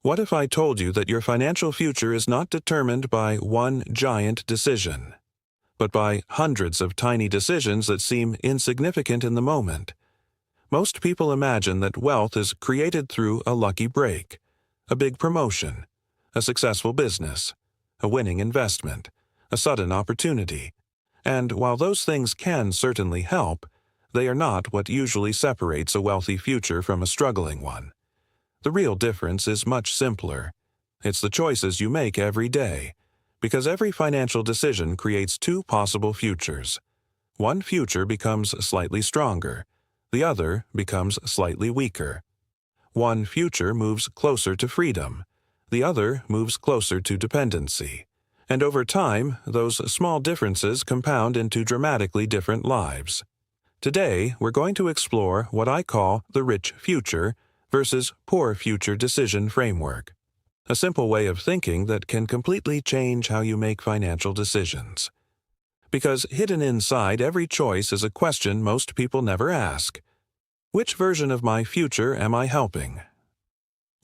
What if I told you that your financial future is not determined by one giant decision, but by hundreds of tiny decisions that seem insignificant in the moment? Most people imagine that wealth is created through a lucky break, a big promotion, a successful business, a winning investment, a sudden opportunity. And while those things can certainly help, they are not what usually separates a wealthy future from a struggling one. The real difference is much simpler. It's the choices you make every day, because every financial decision creates two possible futures. One future becomes slightly stronger, the other becomes slightly weaker. One future moves closer to freedom, the other moves closer to dependency. And over time, those small differences compound into dramatically different lives. Today, we're going to explore what I call the rich future versus poor future decision framework, a simple way of thinking that can completely change how you make financial decisions. Because hidden inside every choice is a question most people never ask. Which version of my future am I helping?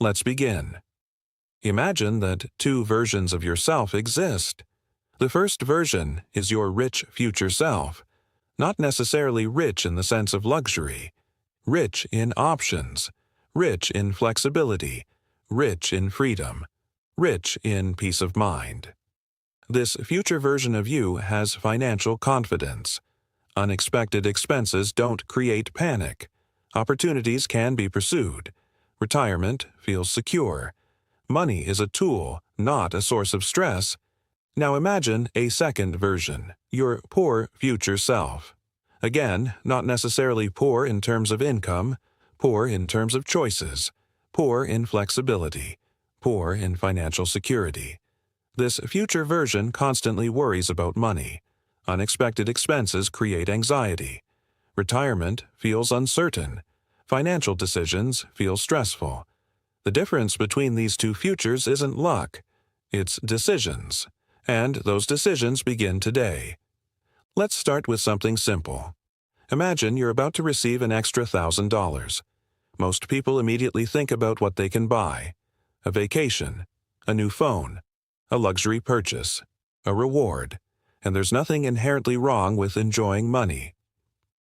Let's begin. Imagine that two versions of yourself exist. The first version is your rich future self, not necessarily rich in the sense of luxury, rich in options, rich in flexibility, rich in freedom, rich in peace of mind. This future version of you has financial confidence. Unexpected expenses don't create panic. Opportunities can be pursued. Retirement feels secure. Money is a tool, not a source of stress. Now imagine a second version, your poor future self. Again, not necessarily poor in terms of income, poor in terms of choices, poor in flexibility, poor in financial security. This future version constantly worries about money. Unexpected expenses create anxiety. Retirement feels uncertain. Financial decisions feel stressful. The difference between these two futures isn't luck, it's decisions. And those decisions begin today. Let's start with something simple. Imagine you're about to receive an extra $1,000. Most people immediately think about what they can buy: a vacation, a new phone, a luxury purchase, a reward, and there's nothing inherently wrong with enjoying money.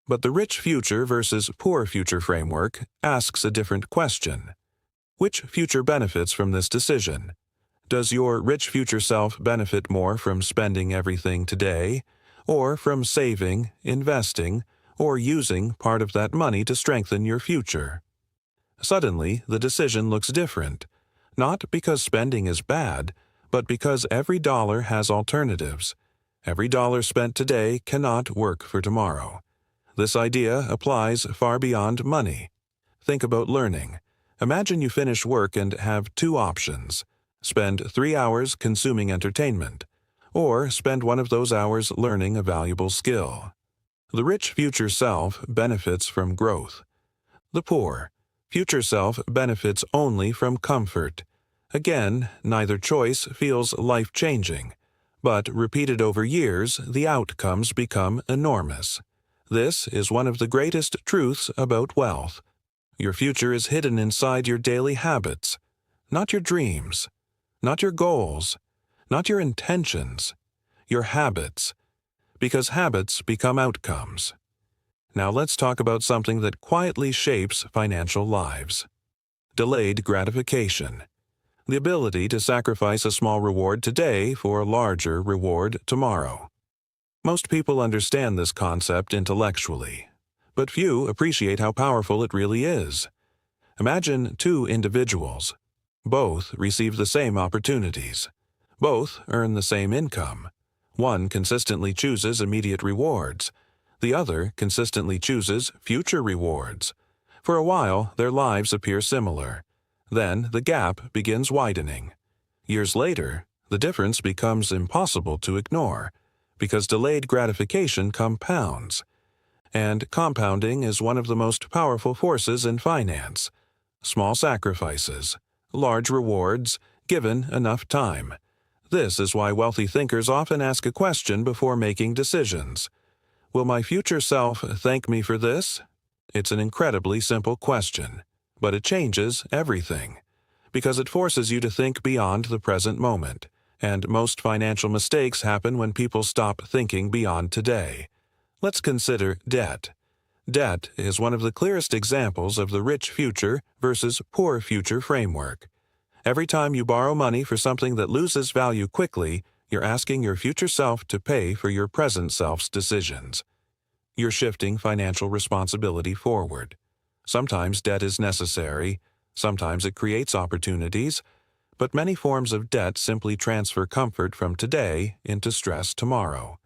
But the rich future versus poor future framework asks a different question. Which future benefits from this decision? Does your rich future self benefit more from spending everything today, or from saving, investing, or using part of that money to strengthen your future? Suddenly, the decision looks different, not because spending is bad, but because every dollar has alternatives. Every dollar spent today cannot work for tomorrow. This idea applies far beyond money. Think about learning. Imagine you finish work and have two options: spend 3 hours consuming entertainment, or spend one of those hours learning a valuable skill. The rich future self benefits from growth. The poor future self benefits only from comfort. Again, neither choice feels life-changing, but repeated over years, the outcomes become enormous. This is one of the greatest truths about wealth. Your future is hidden inside your daily habits, not your dreams, not your goals, not your intentions, your habits, because habits become outcomes. Now let's talk about something that quietly shapes financial lives: delayed gratification. The ability to sacrifice a small reward today for a larger reward tomorrow. Most people understand this concept intellectually, but few appreciate how powerful it really is. Imagine two individuals. Both receive the same opportunities. Both earn the same income. One consistently chooses immediate rewards. The other consistently chooses future rewards. For a while, their lives appear similar. Then the gap begins widening. Years later, the difference becomes impossible to ignore, because delayed gratification compounds. And compounding is one of the most powerful forces in finance. Small sacrifices, large rewards, given enough time. This is why wealthy thinkers often ask a question before making decisions. Will my future self thank me for this? It's an incredibly simple question, but it changes everything. because it forces you to think beyond the present moment, and most financial mistakes happen when people stop thinking beyond today. Let's consider debt. Debt is one of the clearest examples of the rich future versus poor future framework. Every time you borrow money for something that loses value quickly, you're asking your future self to pay for your present self's decisions. You're shifting financial responsibility forward. Sometimes debt is necessary, sometimes it creates opportunities, but many forms of debt simply transfer comfort from today into stress tomorrow.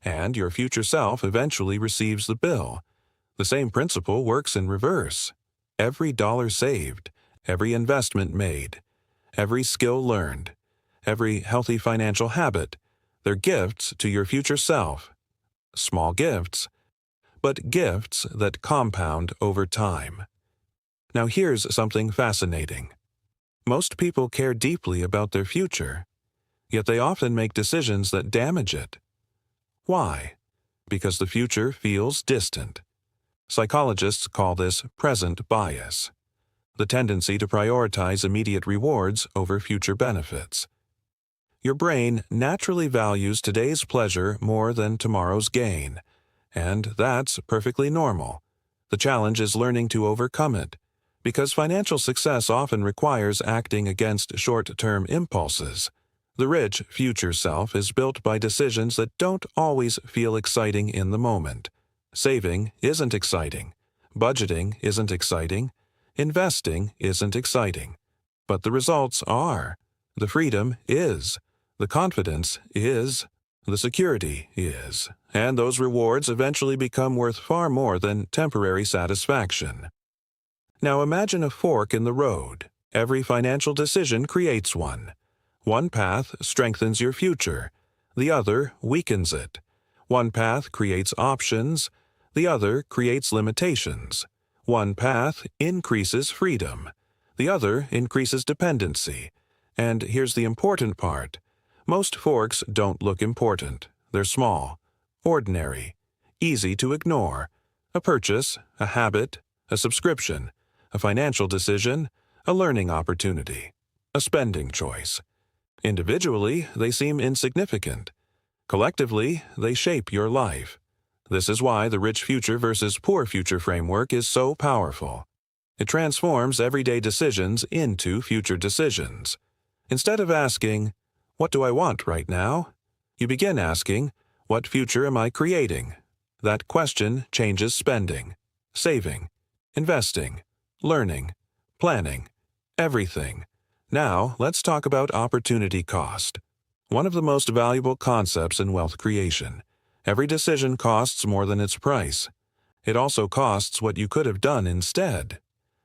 And your future self eventually receives the bill. The same principle works in reverse. Every dollar saved, every investment made, every skill learned, every healthy financial habit, they're gifts to your future self. Small gifts, but gifts that compound over time. Now here's something fascinating. Most people care deeply about their future, yet they often make decisions that damage it. Why? Because the future feels distant. Psychologists call this present bias, the tendency to prioritize immediate rewards over future benefits. Your brain naturally values today's pleasure more than tomorrow's gain, and that's perfectly normal. The challenge is learning to overcome it, because financial success often requires acting against short-term impulses. The rich future self is built by decisions that don't always feel exciting in the moment. Saving isn't exciting. Budgeting isn't exciting. Investing isn't exciting. But the results are. The freedom is. The confidence is. The security is. And those rewards eventually become worth far more than temporary satisfaction. Now imagine a fork in the road. Every financial decision creates one. One path strengthens your future. The other weakens it. One path creates options. The other creates limitations. One path increases freedom. The other increases dependency. And here's the important part. Most forks don't look important. They're small, ordinary, easy to ignore. A purchase, a habit, a subscription, a financial decision, a learning opportunity, a spending choice. Individually, they seem insignificant. Collectively, they shape your life. This is why the rich future versus poor future framework is so powerful. It transforms everyday decisions into future decisions. Instead of asking, "What do I want right now?" you begin asking, "What future am I creating?" That question changes spending, saving, investing, learning, planning, everything. Now, let's talk about opportunity cost. One of the most valuable concepts in wealth creation. Every decision costs more than its price. It also costs what you could have done instead.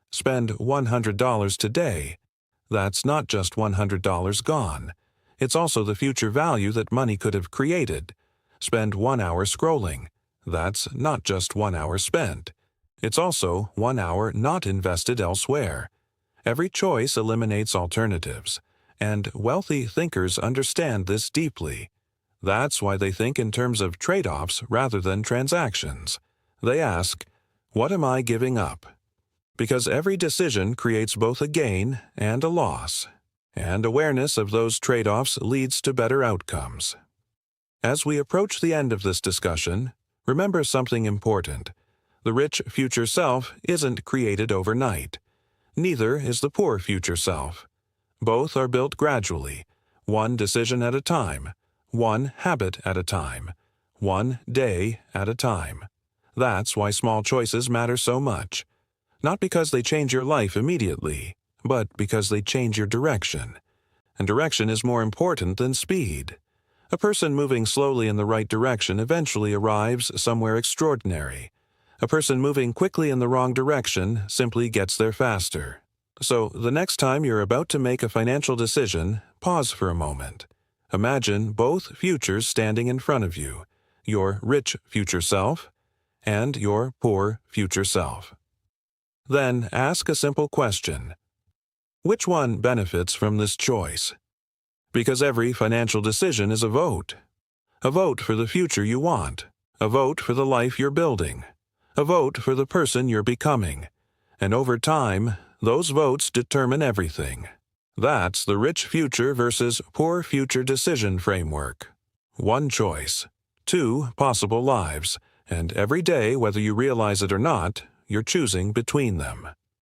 Spend $100 today. That's not just $100 gone. It's also the future value that money could have created. Spend 1 hour scrolling. That's not just 1 hour spent. It's also 1 hour not invested elsewhere. Every choice eliminates alternatives, and wealthy thinkers understand this deeply. That's why they think in terms of trade-offs rather than transactions. They ask, "What am I giving up?" Because every decision creates both a gain and a loss, and awareness of those trade-offs leads to better outcomes. As we approach the end of this discussion, remember something important. The rich future self isn't created overnight. Neither is the poor future self. Both are built gradually, one decision at a time, one habit at a time, one day at a time. That's why small choices matter so much. Not because they change your life immediately, but because they change your direction. And direction is more important than speed. A person moving slowly in the right direction eventually arrives somewhere extraordinary. A person moving quickly in the wrong direction simply gets there faster. So, the next time you're about to make a financial decision, pause for a moment. Imagine both futures standing in front of you, your rich future self and your poor future self. Then ask a simple question. Which one benefits from this choice? Because every financial decision is a vote. A vote for the future you want. A vote for the life you're building. A vote for the person you're becoming. And over time, those votes determine everything. That's the rich future versus poor future decision framework. One choice, two possible lives, and every day, whether you realize it or not, you're choosing between them.